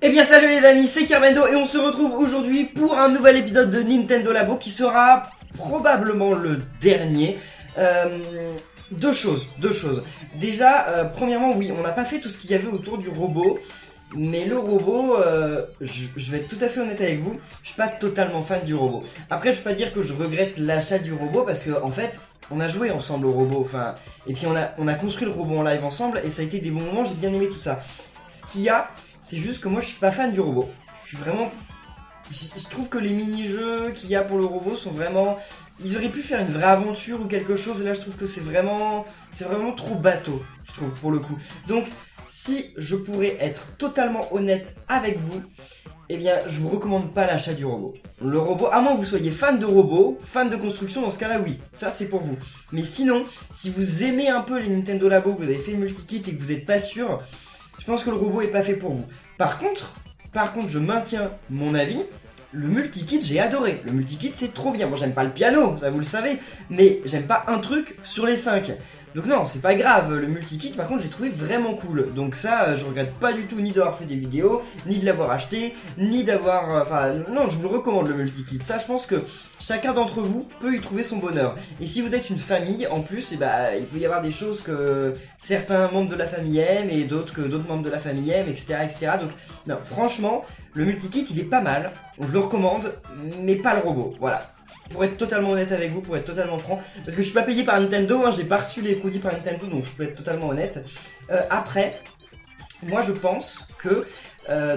Eh bien salut les amis, c'est Kermendo et on se retrouve aujourd'hui pour un nouvel épisode de Nintendo Labo qui sera probablement le dernier. Deux choses. Déjà, premièrement, oui, on n'a pas fait tout ce qu'il y avait autour du robot. Mais le robot, je vais être tout à fait honnête avec vous, je suis pas totalement fan du robot. Après, je peux pas dire que je regrette l'achat du robot parce que en fait, on a joué ensemble au robot, enfin, et puis on a construit le robot en live ensemble et ça a été des bons moments, j'ai bien aimé tout ça. Ce qu'il y a, c'est juste que moi je suis pas fan du robot. Je suis vraiment, je trouve que les mini-jeux qu'il y a pour le robot sont vraiment, ils auraient pu faire une vraie aventure ou quelque chose et là je trouve que c'est vraiment trop bateau, je trouve pour le coup. Donc si je pourrais être totalement honnête avec vous, eh bien, je vous recommande pas l'achat du robot. Le robot, à moins que vous soyez fan de robots, fan de construction, dans ce cas-là, oui, ça c'est pour vous. Mais sinon, si vous aimez un peu les Nintendo Labo, que vous avez fait le multikit et que vous n'êtes pas sûr, je pense que le robot est pas fait pour vous. Par contre, je maintiens mon avis. Le multikit, j'ai adoré. Le multikit, c'est trop bien. Moi, j'aime pas le piano, ça vous le savez, mais j'aime pas un truc sur les 5. Donc non, c'est pas grave, le multikit par contre j'ai trouvé vraiment cool. Donc ça, je regrette pas du tout ni d'avoir fait des vidéos, ni de l'avoir acheté, ni d'avoir... Enfin non, je vous le recommande le multikit. Ça, je pense que chacun d'entre vous peut y trouver son bonheur. Et si vous êtes une famille, en plus, il peut y avoir des choses que certains membres de la famille aiment et d'autres que d'autres membres de la famille aiment, etc. Donc non, franchement, le multikit il est pas mal. Je le recommande, mais pas le robot. Voilà. Pour être totalement honnête avec vous, pour être totalement franc, parce que je suis pas payé par Nintendo, hein, j'ai pas reçu les produits par Nintendo, donc je peux être totalement honnête. Après, moi je pense que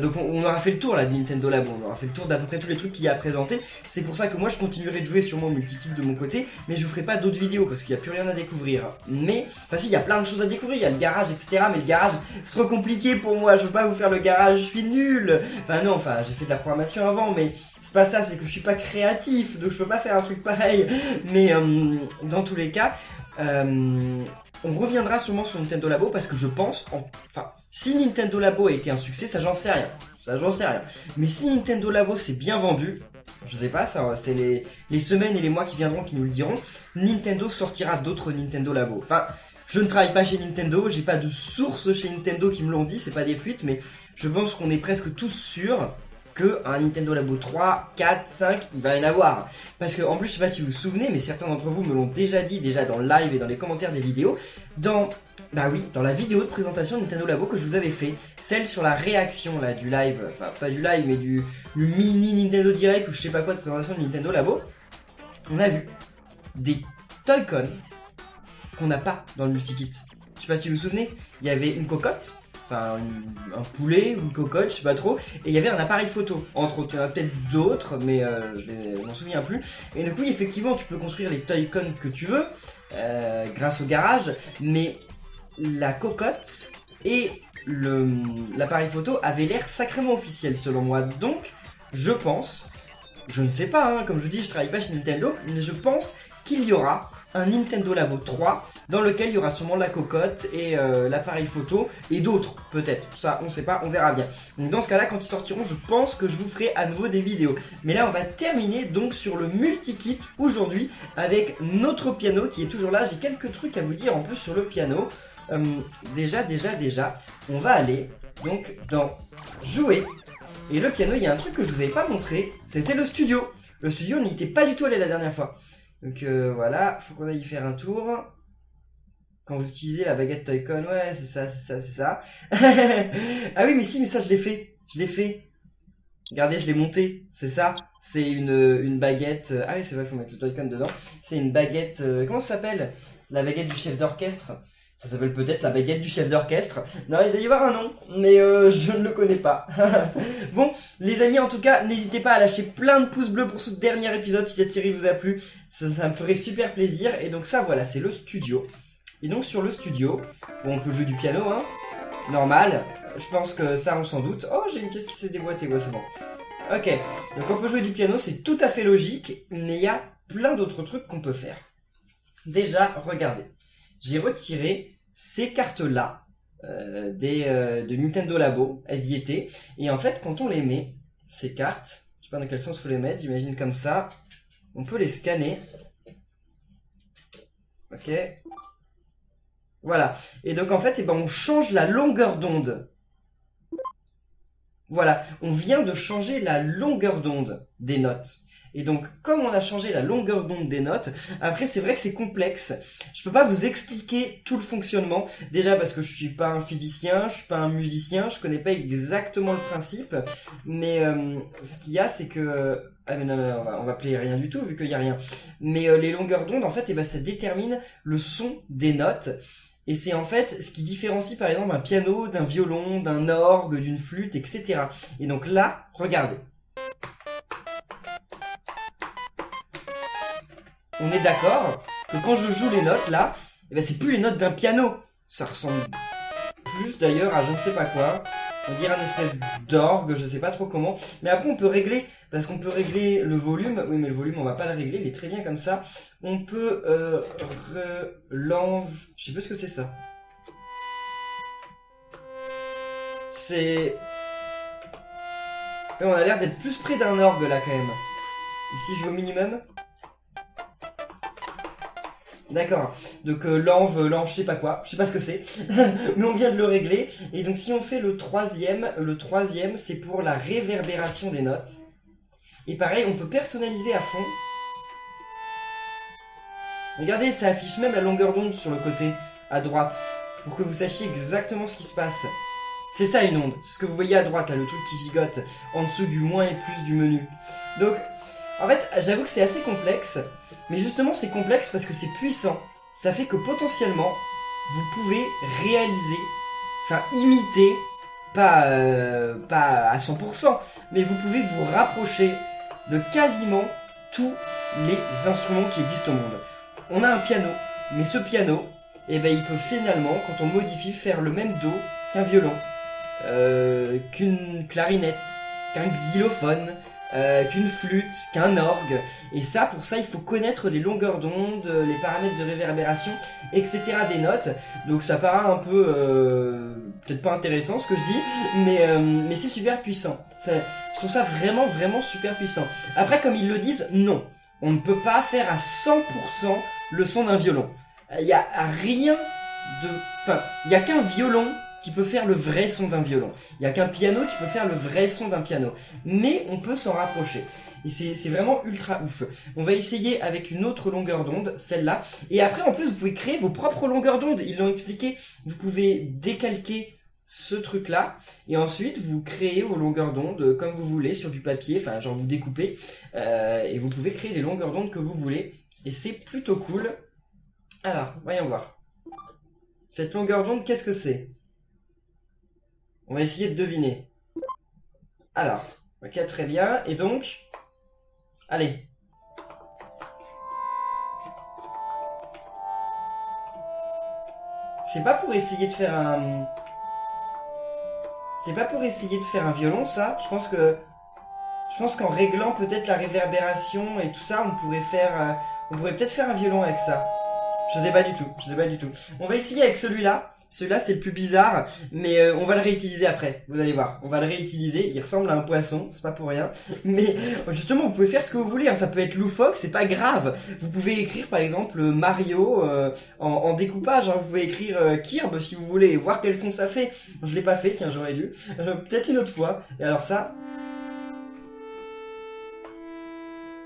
donc on aura fait le tour là de Nintendo Labo, on aura fait le tour d'à peu près tous les trucs qu'il y a à présenter. C'est pour ça que moi je continuerai de jouer sur mon multikit de mon côté, mais je vous ferai pas d'autres vidéos parce qu'il n'y a plus rien à découvrir. Mais, enfin si, il y a plein de choses à découvrir, il y a le garage, etc. Mais le garage, c'est trop compliqué pour moi, je veux pas vous faire le garage, je suis nul. Enfin non, enfin j'ai fait de la programmation avant, mais c'est pas ça, c'est que je suis pas créatif, donc je peux pas faire un truc pareil. Mais dans tous les cas, on reviendra sûrement sur Nintendo Labo parce que je pense, enfin, si Nintendo Labo a été un succès, ça j'en sais rien. Mais si Nintendo Labo s'est bien vendu, je sais pas, ça, c'est les semaines et les mois qui viendront qui nous le diront, Nintendo sortira d'autres Nintendo Labo. Enfin, je ne travaille pas chez Nintendo, j'ai pas de sources chez Nintendo qui me l'ont dit, c'est pas des fuites, mais je pense qu'on est presque tous sûrs que un Nintendo Labo 3, 4, 5, il va y en avoir. Parce que en plus, je sais pas si vous vous souvenez, mais certains d'entre vous me l'ont déjà dit, déjà dans le live et dans les commentaires des vidéos, dans la vidéo de présentation de Nintendo Labo que je vous avais fait, celle sur la réaction là du live, enfin pas du live mais du mini Nintendo Direct ou je sais pas quoi de présentation de Nintendo Labo, on a vu des Toy-Con qu'on n'a pas dans le multikit. Je sais pas si vous vous souvenez, il y avait une cocotte, enfin un poulet ou une cocotte, je sais pas trop, et il y avait un appareil photo, entre autres. Il y en a peut-être d'autres, mais je m'en souviens plus. Et donc oui, effectivement, tu peux construire les Toy-Con que tu veux, grâce au garage, mais la cocotte et l'appareil photo avaient l'air sacrément officiel selon moi. Donc, je pense, je ne sais pas, hein, comme je vous dis, je travaille pas chez Nintendo, mais je pense qu'il y aura un Nintendo Labo 3 dans lequel il y aura sûrement la cocotte et l'appareil photo et d'autres peut-être, ça on sait pas, on verra bien. Donc dans ce cas là, quand ils sortiront, je pense que je vous ferai à nouveau des vidéos. Mais là on va terminer donc sur le multikit aujourd'hui avec notre piano qui est toujours là. J'ai quelques trucs à vous dire en plus sur le piano. Déjà, on va aller donc dans jouer. Et le piano, il y a un truc que je vous avais pas montré, c'était le studio. Le studio, on n'y était pas du tout allé la dernière fois. Donc voilà, faut qu'on aille y faire un tour. Quand vous utilisez la baguette Toy-Con, ouais, c'est ça. Ah oui, mais si, mais ça, je l'ai fait. Regardez, je l'ai monté, c'est ça. C'est une baguette. Ah oui, c'est vrai, faut mettre le Toy-Con dedans. C'est une baguette. Comment ça s'appelle? La baguette du chef d'orchestre. Ça s'appelle peut-être la baguette du chef d'orchestre. Non, il doit y avoir un nom, mais je ne le connais pas. Bon, les amis, en tout cas, n'hésitez pas à lâcher plein de pouces bleus pour ce dernier épisode si cette série vous a plu. Ça me ferait super plaisir. Et donc ça, voilà, c'est le studio. Et donc sur le studio, bon, on peut jouer du piano, hein, normal. Je pense que ça, on s'en doute. Oh, j'ai une caisse qui s'est déboîtée, ouais, c'est bon. Ok, donc on peut jouer du piano, c'est tout à fait logique, mais il y a plein d'autres trucs qu'on peut faire. Déjà, regardez. J'ai retiré ces cartes-là de Nintendo Labo, elles y étaient. Et en fait, quand on les met, ces cartes, je sais pas dans quel sens faut les mettre, j'imagine comme ça, on peut les scanner. Ok. Voilà. Et donc en fait, on change la longueur d'onde. Voilà, on vient de changer la longueur d'onde des notes. Et donc, comme on a changé la longueur d'onde des notes, après c'est vrai que c'est complexe. Je peux pas vous expliquer tout le fonctionnement. Déjà parce que je suis pas un physicien, je suis pas un musicien, je connais pas exactement le principe. Mais ce qu'il y a, c'est que... Ah mais non, on va appeler rien du tout vu qu'il y a rien. Mais les longueurs d'onde, en fait, eh ben, ça détermine le son des notes. Et c'est en fait ce qui différencie par exemple un piano d'un violon, d'un orgue, d'une flûte, etc. Et donc là, regardez. On est d'accord que quand je joue les notes là, eh ben c'est plus les notes d'un piano. Ça ressemble plus d'ailleurs à je ne sais pas quoi. On dirait une espèce d'orgue, je sais pas trop comment. Mais après on peut régler, parce qu'on peut régler le volume. Oui mais le volume on va pas le régler, il est très bien comme ça. On peut je sais pas ce que c'est ça. C'est... On a l'air d'être plus près d'un orgue là quand même. Ici je vais au minimum. D'accord, donc l'enve, je sais pas quoi, je sais pas ce que c'est, mais on vient de le régler. Et donc si on fait le troisième c'est pour la réverbération des notes. Et pareil, on peut personnaliser à fond. Regardez, ça affiche même la longueur d'onde sur le côté, à droite, pour que vous sachiez exactement ce qui se passe. C'est ça une onde, c'est ce que vous voyez à droite, là, le truc qui gigote, en dessous du moins et plus du menu. Donc, en fait, j'avoue que c'est assez complexe, mais justement c'est complexe parce que c'est puissant. Ça fait que potentiellement, vous pouvez réaliser, enfin imiter, pas à 100%, mais vous pouvez vous rapprocher de quasiment tous les instruments qui existent au monde. On a un piano, mais ce piano, eh ben, il peut finalement, quand on modifie, faire le même do qu'un violon, qu'une clarinette, qu'un xylophone, qu'une flûte, qu'un orgue. Et ça, pour ça, il faut connaître les longueurs d'onde, les paramètres de réverbération, etc. des notes. Donc ça paraît un peu... peut-être pas intéressant ce que je dis, mais c'est super puissant. Je trouve ça vraiment, vraiment super puissant. Après, comme ils le disent, non. On ne peut pas faire à 100% le son d'un violon. Il n'y a rien de... Enfin, il n'y a qu'un violon qui peut faire le vrai son d'un violon. Il n'y a qu'un piano qui peut faire le vrai son d'un piano. Mais on peut s'en rapprocher. Et c'est vraiment ultra ouf. On va essayer avec une autre longueur d'onde, celle-là. Et après, en plus, vous pouvez créer vos propres longueurs d'onde. Ils l'ont expliqué. Vous pouvez décalquer ce truc-là. Et ensuite, vous créez vos longueurs d'onde comme vous voulez sur du papier. Enfin, genre vous découpez. Et vous pouvez créer les longueurs d'onde que vous voulez. Et c'est plutôt cool. Alors, voyons voir. Cette longueur d'onde, qu'est-ce que c'est ? On va essayer de deviner. Alors, ok, très bien. Et donc, allez. C'est pas pour essayer de faire un... C'est pas pour essayer de faire un violon, ça. Je pense qu'en réglant peut-être la réverbération et tout ça, on pourrait peut-être faire un violon avec ça. Je sais pas du tout. On va essayer avec celui-là. Celui-là, c'est le plus bizarre, mais on va le réutiliser après. Vous allez voir, on va le réutiliser. Il ressemble à un poisson, c'est pas pour rien. Mais justement, vous pouvez faire ce que vous voulez. Hein. Ça peut être loufoque, c'est pas grave. Vous pouvez écrire, par exemple, Mario en découpage. Hein. Vous pouvez écrire Kirby si vous voulez et voir quel son ça fait. Je l'ai pas fait, tiens, j'aurais dû. Peut-être une autre fois. Et alors ça...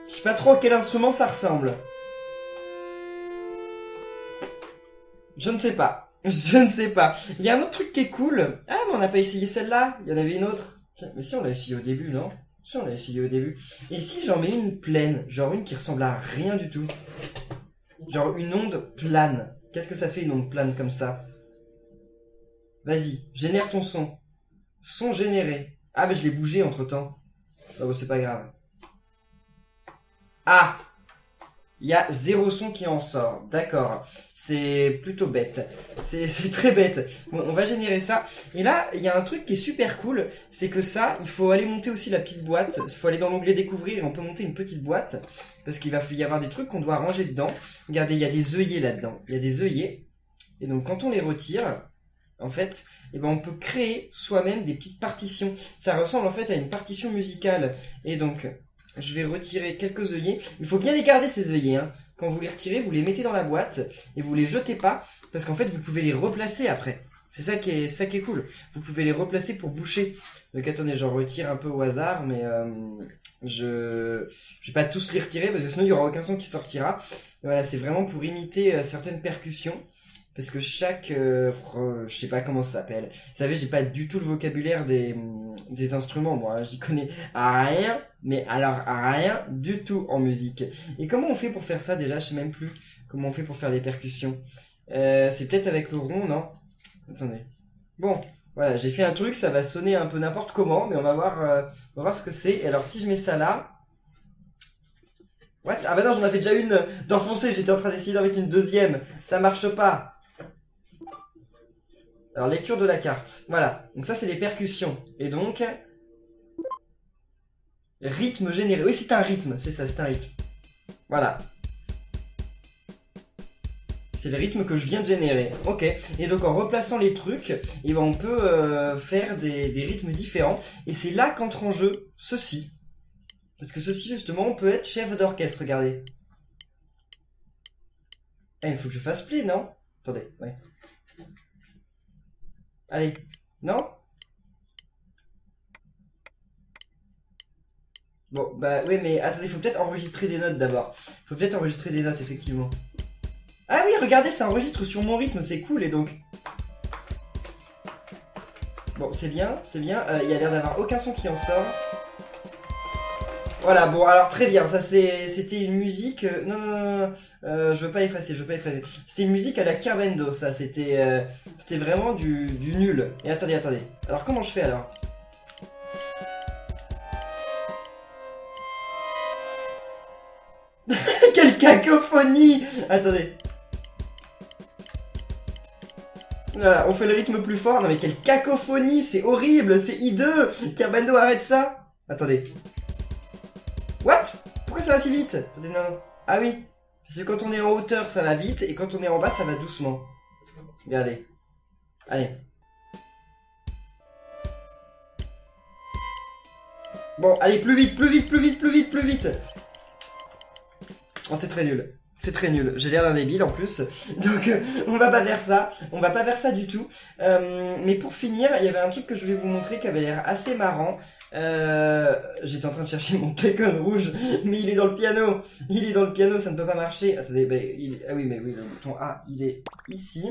Je sais pas trop à quel instrument ça ressemble. Je ne sais pas. Je ne sais pas. Il y a un autre truc qui est cool. Ah, mais on n'a pas essayé celle-là. Il y en avait une autre. Tiens, mais si, on l'a essayé au début, non ? Si, on l'a essayé au début. Et si j'en mets une pleine ? Genre une qui ressemble à rien du tout. Genre une onde plane. Qu'est-ce que ça fait une onde plane comme ça ? Vas-y, génère ton son. Son généré. Ah, mais je l'ai bougé entre-temps. Oh, c'est pas grave. Ah ! Il y a 0 son qui en sort. D'accord. C'est plutôt bête. C'est très bête. Bon, on va générer ça. Et là, il y a un truc qui est super cool. C'est que ça, il faut aller monter aussi la petite boîte. Il faut aller dans l'onglet découvrir et on peut monter une petite boîte. Parce qu'il va y avoir des trucs qu'on doit ranger dedans. Regardez, il y a des œillets là-dedans. Il y a des œillets. Et donc, quand on les retire, en fait, eh ben, on peut créer soi-même des petites partitions. Ça ressemble en fait à une partition musicale. Et donc... Je vais retirer quelques œillets. Il faut bien les garder ces œillets. Hein. Quand vous les retirez, vous les mettez dans la boîte et vous les jetez pas parce qu'en fait vous pouvez les replacer après. C'est ça qui est cool. Vous pouvez les replacer pour boucher. Donc attendez, j'en retire un peu au hasard, mais je vais pas tous les retirer parce que sinon il y aura aucun son qui sortira. Et voilà, c'est vraiment pour imiter certaines percussions. Parce que chaque, je sais pas comment ça s'appelle. Vous savez, j'ai pas du tout le vocabulaire des instruments, moi. J'y connais rien, mais alors rien du tout en musique. Et comment on fait pour faire ça déjà? Je sais même plus comment on fait pour faire les percussions. C'est peut-être avec le rond, non? Attendez. Bon, voilà, j'ai fait un truc, ça va sonner un peu n'importe comment, mais on va voir ce que c'est. Et alors si je mets ça là. What? Ah bah non, j'en avais déjà une d'enfoncer, j'étais en train d'essayer d'en mettre une deuxième. Ça marche pas. Alors, lecture de la carte. Voilà. Donc ça, c'est les percussions. Et donc... rythme généré. Oui, c'est un rythme. C'est ça, c'est un rythme. Voilà. C'est le rythme que je viens de générer. Ok. Et donc, en replaçant les trucs, eh ben, on peut faire des rythmes différents. Et c'est là qu'entre en jeu ceci. Parce que ceci, justement, on peut être chef d'orchestre. Regardez. Ah, il faut que je fasse play, non? Attendez, ouais. Allez, non? Bon, bah oui, mais attendez, faut peut-être enregistrer des notes d'abord. Faut peut-être enregistrer des notes, effectivement. Ah oui, regardez, ça enregistre sur mon rythme, c'est cool, et donc... Bon, c'est bien, c'est bien. Il y a l'air d'avoir aucun son qui en sort. Voilà, bon, alors très bien, ça c'était une musique... non, non, non, non, je veux pas effacer, je veux pas effacer. C'était une musique à la Kirbendo, ça, c'était vraiment du nul. Et attendez, attendez. Alors comment je fais alors? Quelle cacophonie! Attendez. Voilà, on fait le rythme plus fort. Non mais quelle cacophonie, c'est horrible, c'est hideux. Kirbendo, arrête ça. Attendez. What? Pourquoi ça va si vite? Attendez, non. Ah oui. Parce que quand on est en hauteur, ça va vite. Et quand on est en bas, ça va doucement. Regardez. Allez. Bon, allez, plus vite, plus vite, plus vite, plus vite, plus vite. Oh, c'est très nul. C'est très nul. J'ai l'air d'un débile en plus. Donc, on va pas faire ça. On va pas faire ça du tout. Mais pour finir, il y avait un truc que je voulais vous montrer qui avait l'air assez marrant. J'étais en train de chercher mon Toy-Con rouge, mais il est dans le piano. Il est dans le piano, ça ne peut pas marcher. Attendez, bah, ah oui, mais oui, le bouton A, il est ici.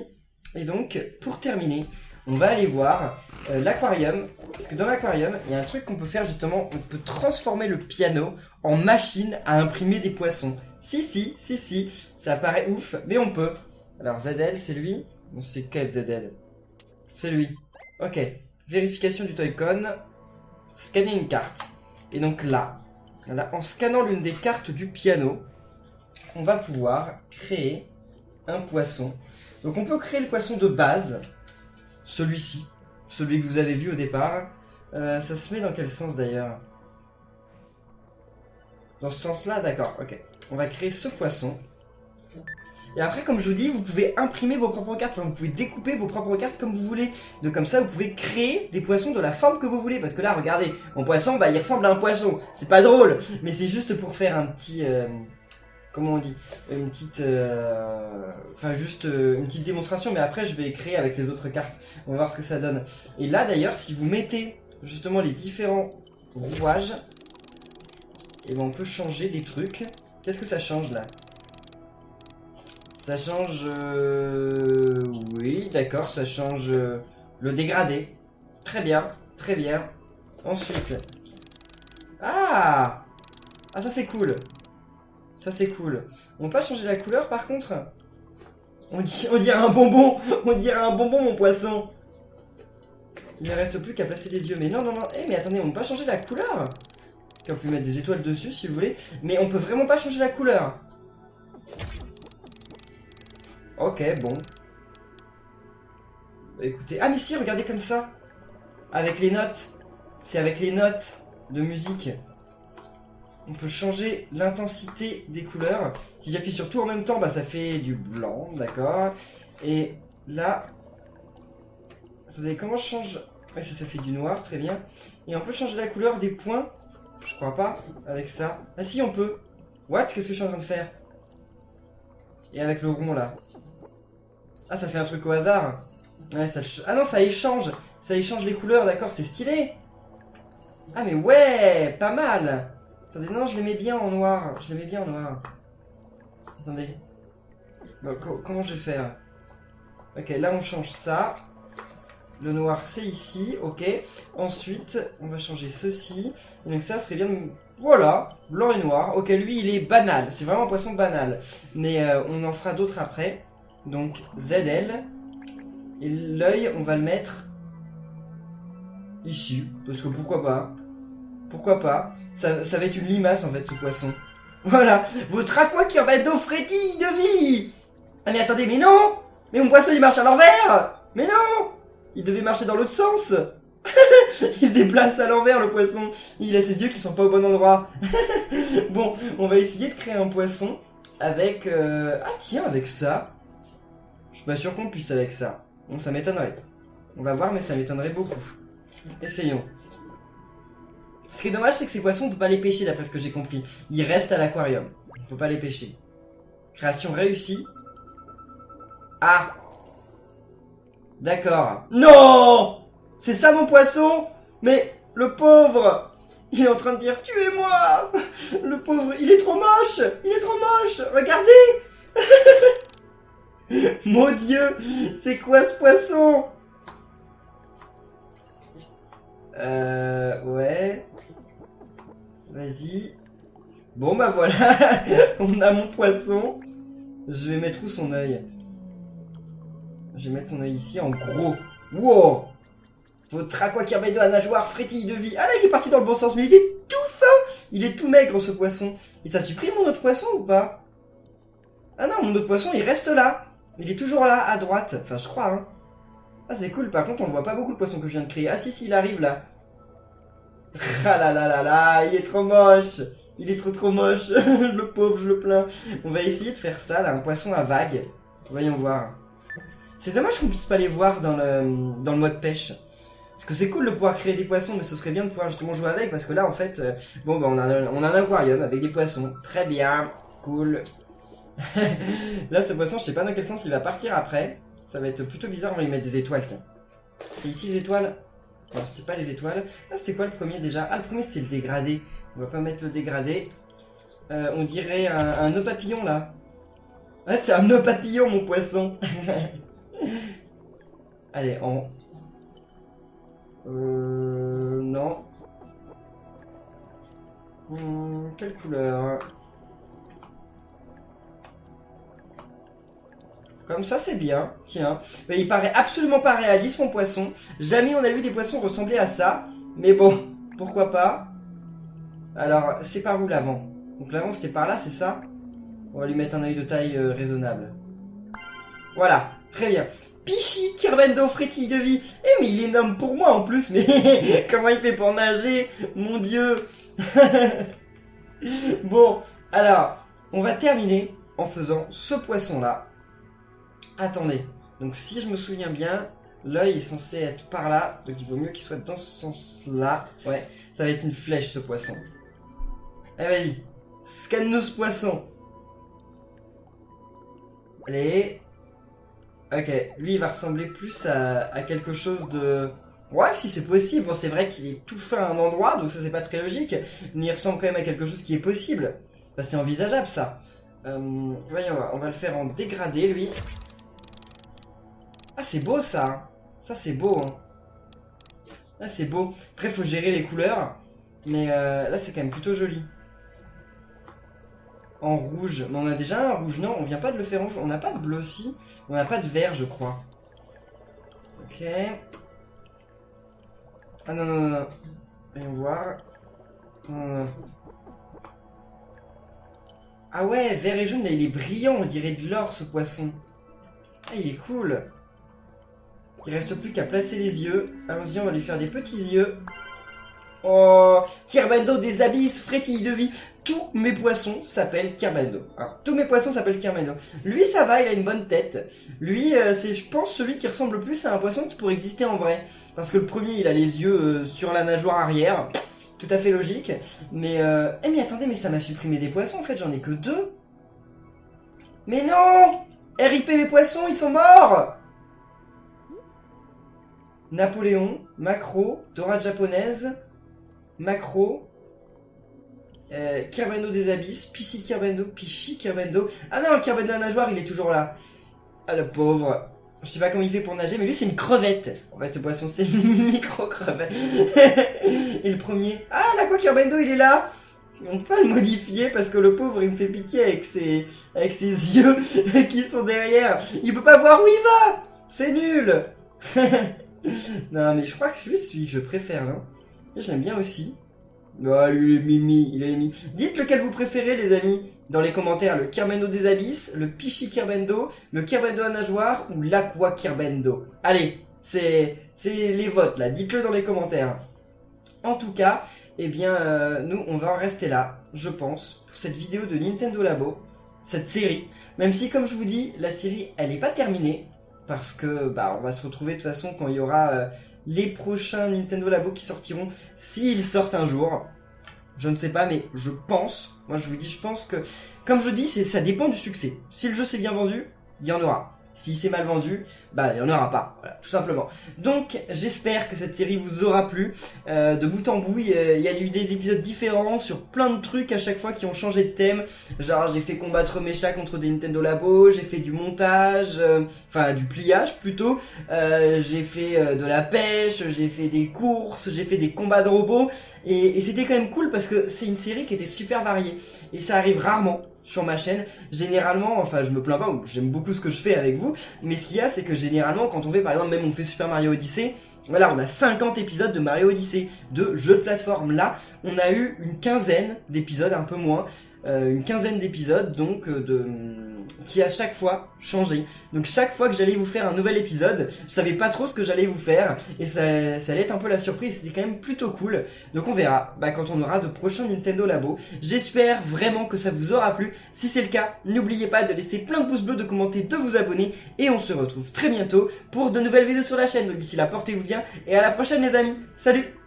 Et donc, pour terminer, on va aller voir l'aquarium. Parce que dans l'aquarium, il y a un truc qu'on peut faire justement. On peut transformer le piano en machine à imprimer des poissons. Si, ça paraît ouf, mais on peut. Alors ZL, c'est lui. C'est quel ZL? C'est lui. Ok. Vérification du Toy-Con. Scanner une carte. Et donc là, en scannant l'une des cartes du piano, on va pouvoir créer un poisson. Donc on peut créer le poisson de base. Celui-ci. Celui que vous avez vu au départ. Ça se met dans quel sens d'ailleurs? Dans ce sens-là, d'accord, ok. On va créer ce poisson. Et après, comme je vous dis, vous pouvez imprimer vos propres cartes. Enfin, vous pouvez découper vos propres cartes comme vous voulez. Donc comme ça, vous pouvez créer des poissons de la forme que vous voulez. Parce que là, regardez, mon poisson, bah, il ressemble à un poisson. C'est pas drôle, mais c'est juste pour faire un petit... comment on dit? Une petite... Enfin, juste une petite démonstration. Mais après, je vais créer avec les autres cartes. On va voir ce que ça donne. Et là, d'ailleurs, si vous mettez justement les différents rouages... Et ben on peut changer des trucs. Qu'est-ce que ça change là? Ça change... Oui, d'accord, ça change le dégradé. Très bien, très bien. Ensuite... Ah! Ah, ça c'est cool. Ça c'est cool. On peut pas changer la couleur par contre? On dirait un bonbon. On dirait un bonbon, mon poisson. Il ne reste plus qu'à placer les yeux. Mais non, non, non. Eh, mais attendez, on peut pas changer la couleur? On peut mettre des étoiles dessus si vous voulez. Mais on peut vraiment pas changer la couleur. Ok, bon. Bah, écoutez. Ah mais si, regardez comme ça. Avec les notes. C'est avec les notes de musique. On peut changer l'intensité des couleurs. Si j'appuie sur tout en même temps, bah ça fait du blanc, d'accord. Et là... Attendez, comment je change... Ouais, ça fait du noir, très bien. Et on peut changer la couleur des points. Je crois pas, avec ça. Ah si, on peut. What? Qu'est-ce que je suis en train de faire? Et avec le rond, là. Ah, ça fait un truc au hasard. Ouais, ah non, ça échange. Ça échange les couleurs, d'accord, c'est stylé. Ah mais ouais, pas mal. Attendez, non, je les mets bien en noir. Je les mets bien en noir. Attendez. Bon, comment je vais faire? Ok, là on change ça. Le noir c'est ici, ok. Ensuite, on va changer ceci. Et donc ça serait bien... Voilà, blanc et noir. Ok, lui il est banal. C'est vraiment un poisson banal. Mais on en fera d'autres après. Donc ZL. Et l'œil, on va le mettre... ici. Parce que pourquoi pas? Pourquoi pas? Ça va être une limace en fait ce poisson. Voilà, votre aqua qui va d'eau frétille de vie. Ah mais attendez, mais non. Mais mon poisson il marche à l'envers. Mais non. Il devait marcher dans l'autre sens. Il se déplace à l'envers le poisson. Il a ses yeux qui sont pas au bon endroit. Bon, on va essayer de créer un poisson avec... Ah tiens, avec ça. Je suis pas sûr qu'on puisse avec ça. Bon, ça m'étonnerait. On va voir, mais ça m'étonnerait beaucoup. Essayons. Ce qui est dommage, c'est que ces poissons, on peut pas les pêcher d'après ce que j'ai compris. Ils restent à l'aquarium. On peut pas les pêcher. Création réussie. Ah. D'accord. Non. C'est ça mon poisson. Mais le pauvre, il est en train de dire tuez-moi. Le pauvre, il est trop moche. Il est trop moche. Regardez. Mon Dieu, c'est quoi ce poisson? Ouais. Vas-y. Bon bah voilà, on a mon poisson. Je vais mettre où son œil? Je vais mettre son œil ici en gros. Wow. Votre aquacarbedo à nageoire frétille de vie. Ah là il est parti dans le bon sens, mais il est tout fin. Il est tout maigre ce poisson. Et ça supprime mon autre poisson ou pas? Ah non, mon autre poisson il reste là. Il est toujours là, à droite. Enfin je crois hein. Ah c'est cool, par contre on voit pas beaucoup le poisson que je viens de créer. Ah si, il arrive là. Ah là là là là, il est trop moche. Il est trop moche. Le pauvre, je le plains. On va essayer de faire ça, là, un poisson à vagues. Voyons voir. C'est dommage qu'on puisse pas les voir dans le mode pêche. Parce que c'est cool de pouvoir créer des poissons, mais ce serait bien de pouvoir justement jouer avec. Parce que là, en fait, bon, bah, on a un aquarium avec des poissons. Très bien, cool. Là, ce poisson, je sais pas dans quel sens il va partir après. Ça va être plutôt bizarre, on va lui mettre des étoiles, tiens. C'est ici les étoiles? Non, c'était pas les étoiles. Ah, c'était quoi le premier déjà? Ah, le premier c'était le dégradé. On va pas mettre le dégradé. On dirait un nœud papillon là. Ah, c'est un nœud papillon mon poisson. Allez, en... non. Quelle couleur? Comme ça c'est bien, tiens. Mais il paraît absolument pas réaliste mon poisson. Jamais on a vu des poissons ressembler à ça. Mais bon, pourquoi pas. Alors, c'est par où l'avant? Donc l'avant c'était par là, c'est ça? On va lui mettre un œil de taille raisonnable. Voilà, très bien. Pichi, Kirbendo, frétille de vie. Eh mais il est énorme pour moi en plus, mais comment il fait pour nager? Mon Dieu. Bon, alors, on va terminer en faisant ce poisson là. Attendez, donc si je me souviens bien, l'œil est censé être par là, donc il vaut mieux qu'il soit dans ce sens-là. Ouais, ça va être une flèche ce poisson. Allez, vas-y, scanne-nous ce poisson. Allez. Ok, lui il va ressembler plus à quelque chose de... Ouais, si c'est possible. Bon, c'est vrai qu'il est tout fin à un endroit, donc ça c'est pas très logique, mais il ressemble quand même à quelque chose qui est possible. Bah, c'est envisageable ça. Voyons, on va le faire en dégradé lui. Ah, c'est beau ça, hein. Ça c'est beau hein. Là c'est beau. Après faut gérer les couleurs. Mais là c'est quand même plutôt joli. En rouge. Mais on a déjà un rouge. Non, on vient pas de le faire en rouge. On n'a pas de bleu aussi. On n'a pas de vert je crois. Ok. Ah non non non non. Voyons voir. Ah ouais, vert et jaune là il est brillant. On dirait de l'or ce poisson. Ah il est cool. Il reste plus qu'à placer les yeux. Allons-y, on va lui faire des petits yeux. Oh, Kirbendo des abysses, frétille de vie. Tous mes poissons s'appellent Kirbendo. Hein, tous mes poissons s'appellent Kirbendo. Lui, ça va, il a une bonne tête. Lui, c'est, je pense, celui qui ressemble le plus à un poisson qui pourrait exister en vrai. Parce que le premier, il a les yeux sur la nageoire arrière. Tout à fait logique. Mais, mais attendez, mais ça m'a supprimé des poissons, en fait, j'en ai que 2. Mais non! RIP mes poissons, ils sont morts! Napoléon, Macro, Dorade japonaise, Macro, Kirbendo des abysses, Pichi Kirbendo. Ah non, Kirbendo la nageoire, il est toujours là. Ah le pauvre. Je sais pas comment il fait pour nager, mais lui c'est une crevette. En fait, le poisson c'est une micro-crevette. Et le premier... Ah, l'Aqua Kirbendo, il est là. On peut pas le modifier parce que le pauvre il me fait pitié avec ses yeux qui sont derrière. Il peut pas voir où il va. C'est nul. Non mais je crois que c'est celui que je préfère, non? Je l'aime bien aussi. Oh, lui, il est Mimi. Dites lequel vous préférez, les amis, dans les commentaires. Le Kirbendo des abysses, le Pichi Kirbendo, le Kirbendo à nageoire ou l'Aqua Kirbendo. Allez, c'est les votes, là. Dites-le dans les commentaires. En tout cas, eh bien, nous, on va en rester là, je pense, pour cette vidéo de Nintendo Labo, cette série. Même si, comme je vous dis, la série, elle n'est pas terminée, parce que, bah, on va se retrouver de toute façon quand il y aura les prochains Nintendo Labo qui sortiront, s'ils sortent un jour. Je ne sais pas, mais je pense, moi je vous dis, je pense que, comme je dis, ça dépend du succès. Si le jeu s'est bien vendu, il y en aura. Si c'est mal vendu, bah il n'y en aura pas, voilà, tout simplement. Donc j'espère que cette série vous aura plu. De bout en bout, il y a eu des épisodes différents sur plein de trucs à chaque fois qui ont changé de thème. Genre j'ai fait combattre mes chats contre des Nintendo Labo, j'ai fait du montage, enfin du pliage plutôt. J'ai fait de la pêche, j'ai fait des courses, j'ai fait des combats de robots. Et c'était quand même cool parce que c'est une série qui était super variée. Et ça arrive rarement sur ma chaîne. Généralement, enfin je me plains pas, j'aime beaucoup ce que je fais avec vous, mais ce qu'il y a c'est que généralement quand on fait par exemple, même on fait Super Mario Odyssey, voilà, on a 50 épisodes de Mario Odyssey, de jeux de plateforme. Là, on a eu une quinzaine d'épisodes, un peu moins, une quinzaine d'épisodes donc qui à chaque fois changé. Donc chaque fois que j'allais vous faire un nouvel épisode, je savais pas trop ce que j'allais vous faire et ça allait être un peu la surprise. C'était quand même plutôt cool. Donc on verra quand on aura de prochains Nintendo Labo. J'espère vraiment que ça vous aura plu. Si c'est le cas, n'oubliez pas de laisser plein de pouces bleus, de commenter, de vous abonner et on se retrouve très bientôt pour de nouvelles vidéos sur la chaîne. Donc d'ici là, portez-vous bien et à la prochaine les amis. Salut!